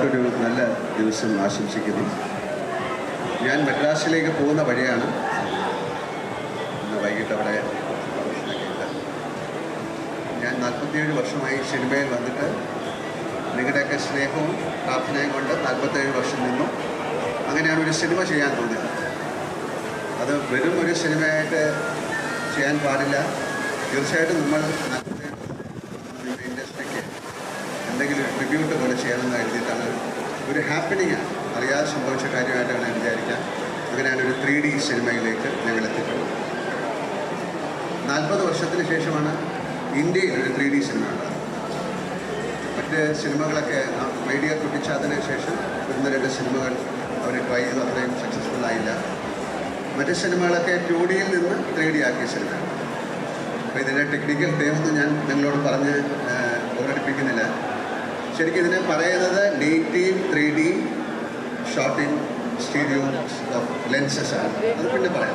എല്ലാവർക്കും ഒരു നല്ല ദിവസം ആശംസിക്കുന്നു. ഞാൻ മദ്രാസിലേക്ക് പോകുന്ന വഴിയാണ്. ഇന്ന് വൈകിട്ട് അവിടെ പ്രൊഫഷനൊക്കെ ഉണ്ട്. ഞാൻ 47 വർഷമായി സിനിമയിൽ വന്നിട്ട് നിങ്ങളുടെയൊക്കെ സ്നേഹവും പ്രാർത്ഥനയും കൊണ്ട് 47 വർഷം നിന്നു. അങ്ങനെയാണ് ഒരു സിനിമ ചെയ്യാൻ തോന്നിയത്. അത് വെറും ഒരു സിനിമയായിട്ട് ചെയ്യാൻ പാടില്ല. തീർച്ചയായിട്ടും നമ്മൾ ഇൻഡസ്ട്രിക്ക് എന്തെങ്കിലും ട്രിബ്യൂട്ട് പോലെ ചെയ്യണമെന്ന് എഴുതിയിട്ടാണ്. ഒരു ഹാപ്പനിങ്ങാണ്, അറിയാതെ സംഭവിച്ച കാര്യമായിട്ടാണ് വിചാരിക്കാം. അങ്ങനെയാണ് ഒരു 3D സിനിമയിലേക്ക് ഞങ്ങൾ എത്തിയിട്ടുള്ളത്. 40 വർഷത്തിന് ശേഷമാണ് ഇന്ത്യയിൽ ഒരു 3D സിനിമ ഉണ്ടാകുന്നത്. മറ്റ് സിനിമകളൊക്കെ മീഡിയ കുട്ടിച്ചതിന് ശേഷം 1-2 സിനിമകൾ അവർ ട്രൈ ചെയ്തു, അത്രയും സക്സസ്ഫുള്ളായില്ല. മറ്റ് സിനിമകളൊക്കെ 2Dയിൽ നിന്ന് 3D ആക്കിയ സിനിമയാണ്. അപ്പോൾ ഇതിൻ്റെ ടെക്നിക്കൽ ടേമൊന്നും ഞാൻ നിങ്ങളോട് പറഞ്ഞ് ഓർമ്മിപ്പിക്കുന്നില്ല. ശരിക്കും ഇതിനെ പറയുന്നത് native 3D shot in stereo lenses ആണ്. അത് പിന്നെ പറയാം.